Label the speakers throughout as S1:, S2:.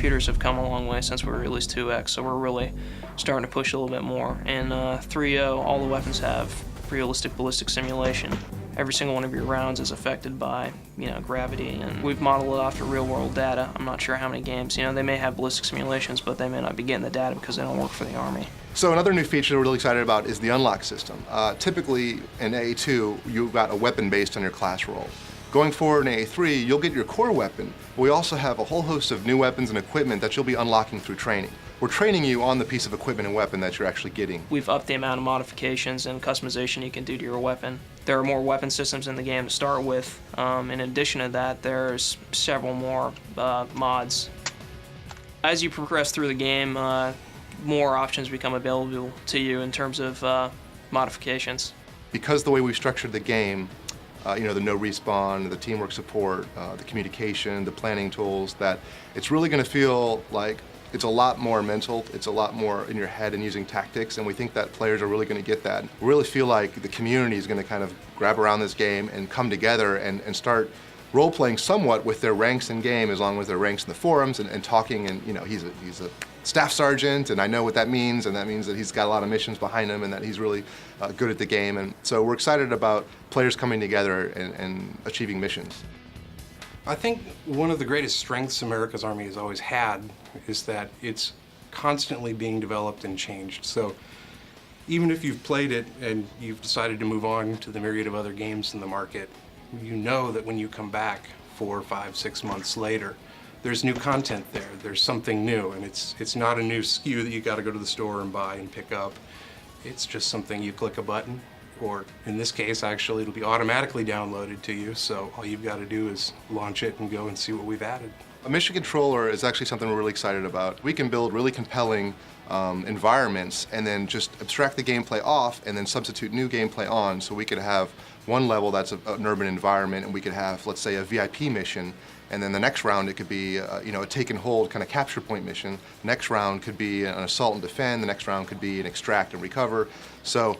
S1: computers have come a long way since we released 2X, so we're really starting to push a little bit more. In 3.0, all the weapons have realistic ballistic simulation. Every single one of your rounds is affected by, gravity, and we've modeled it after real-world data. I'm not sure how many games, they may have ballistic simulations, but they may not be getting the data because they don't work for the Army.
S2: So another new feature we're really excited about is the unlock system. Typically in AA2, you've got a weapon based on your class role. Going forward in AA3, you'll get your core weapon, but we also have a whole host of new weapons and equipment that you'll be unlocking through training. We're training you on the piece of equipment and weapon that you're actually getting.
S1: We've upped the amount of modifications and customization you can do to your weapon. There are more weapon systems in the game to start with. In addition to that, there's several more mods. As you progress through the game, more options become available to you in terms of modifications.
S2: Because the way we've structured the game, the no respawn, the teamwork support, the communication, the planning tools, that it's really going to feel like it's a lot more mental, it's a lot more in your head and using tactics, and we think that players are really going to get that. We really feel like the community is going to kind of grab around this game and come together and start role-playing somewhat with their ranks in game, as long as their ranks in the forums and talking, and he's a staff sergeant, and I know what that means, and that means that he's got a lot of missions behind him and that he's really good at the game, and so we're excited about players coming together and achieving missions.
S3: I think one of the greatest strengths America's Army has always had is that it's constantly being developed and changed. So even if you've played it and you've decided to move on to the myriad of other games in the market, you know that when you come back 4, 5, 6 months later, there's new content there. There's something new, and it's not a new SKU that you got to go to the store and buy and pick up. It's just something you click a button, or in this case, actually, it'll be automatically downloaded to you, so all you've got to do is launch it and go and see what we've added.
S2: A mission controller is actually something we're really excited about. We can build really compelling environments and then just abstract the gameplay off and then substitute new gameplay on, so we could have one level that's an urban environment, and we could have, let's say, a VIP mission, and then the next round it could be a take and hold kind of capture point mission. Next round could be an assault and defend. The next round could be an extract and recover. So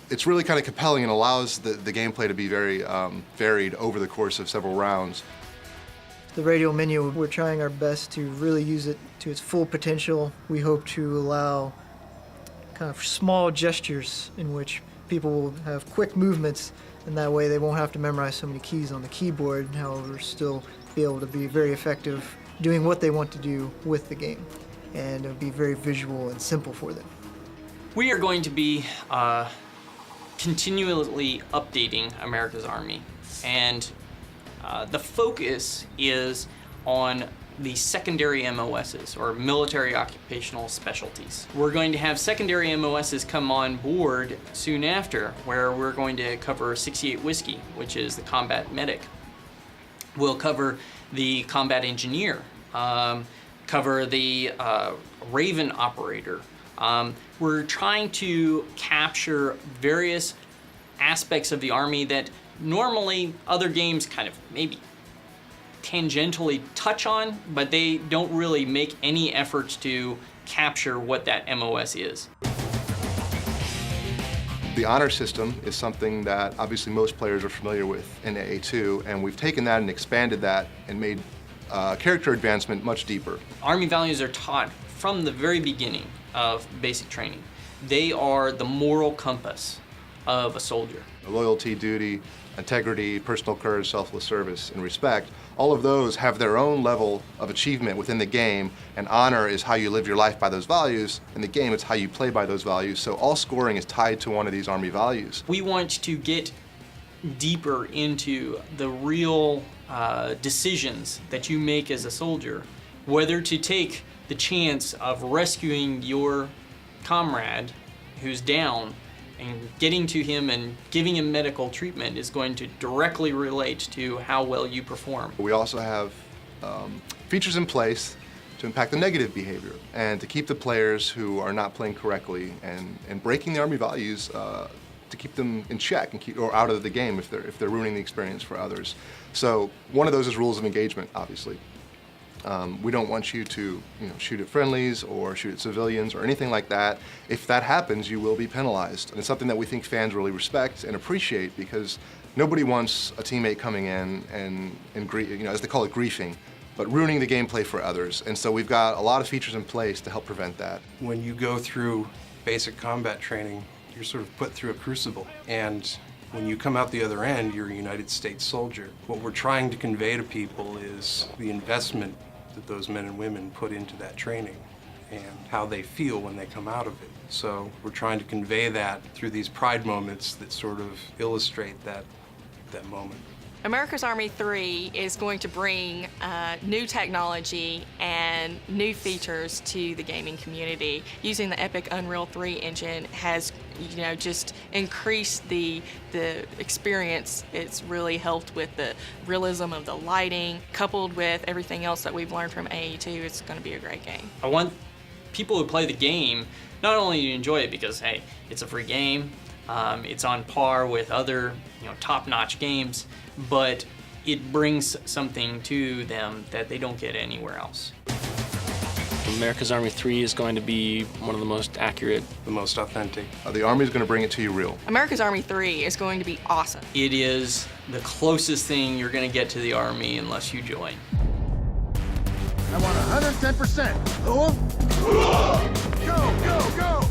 S2: it's really kind of compelling and allows the gameplay to be very varied over the course of several rounds.
S4: The radial menu, we're trying our best to really use it to its full potential. We hope to allow kind of small gestures in which people will have quick movements, and that way they won't have to memorize so many keys on the keyboard, however still be able to be very effective doing what they want to do with the game, and it'll be very visual and simple for them.
S5: We are going to be continually updating America's Army, and the focus is on the secondary MOSs, or military occupational specialties. We're going to have secondary MOSs come on board soon after, where we're going to cover 68 Whiskey, which is the combat medic. We'll cover the combat engineer, cover the Raven operator. We're trying to capture various aspects of the Army that normally other games kind of maybe tangentially touch on, but they don't really make any efforts to capture what that MOS is.
S2: The honor system is something that obviously most players are familiar with in AA2, and we've taken that and expanded that and made character advancement much deeper.
S5: Army values are taught from the very beginning of basic training. They are the moral compass of a soldier.
S2: Loyalty, duty, integrity, personal courage, selfless service, and respect, all of those have their own level of achievement within the game, and honor is how you live your life by those values. In the game, it's how you play by those values, so all scoring is tied to one of these Army values.
S5: We want to get deeper into the real decisions that you make as a soldier, whether to take the chance of rescuing your comrade who's down and getting to him and giving him medical treatment is going to directly relate to how well you perform.
S2: We also have features in place to impact the negative behavior and to keep the players who are not playing correctly and breaking the Army values to keep them in check and or out of the game if they're ruining the experience for others. So one of those is rules of engagement, obviously. We don't want you to shoot at friendlies or shoot at civilians or anything like that. If that happens, you will be penalized. And it's something that we think fans really respect and appreciate, because nobody wants a teammate coming in and as they call it, griefing, but ruining the gameplay for others. And so we've got a lot of features in place to help prevent that.
S3: When you go through basic combat training, you're sort of put through a crucible. And when you come out the other end, you're a United States soldier. What we're trying to convey to people is the investment that those men and women put into that training and how they feel when they come out of it. So we're trying to convey that through these pride moments that sort of illustrate that moment.
S6: America's Army 3 is going to bring new technology and new features to the gaming community. Using the Epic Unreal 3 engine has, just increased the experience. It's really helped with the realism of the lighting, coupled with everything else that we've learned from AE2. It's going to be a great game.
S5: I want people who play the game not only to enjoy it because, hey, it's a free game, it's on par with other top-notch games, but it brings something to them that they don't get anywhere else.
S7: America's Army 3 is going to be one of the most accurate,
S3: The most authentic.
S2: The Army's going to bring it to you real.
S6: America's Army 3 is going to be awesome.
S5: It is the closest thing you're going to get to the Army unless you join.
S8: I want 110%. Go, go, go!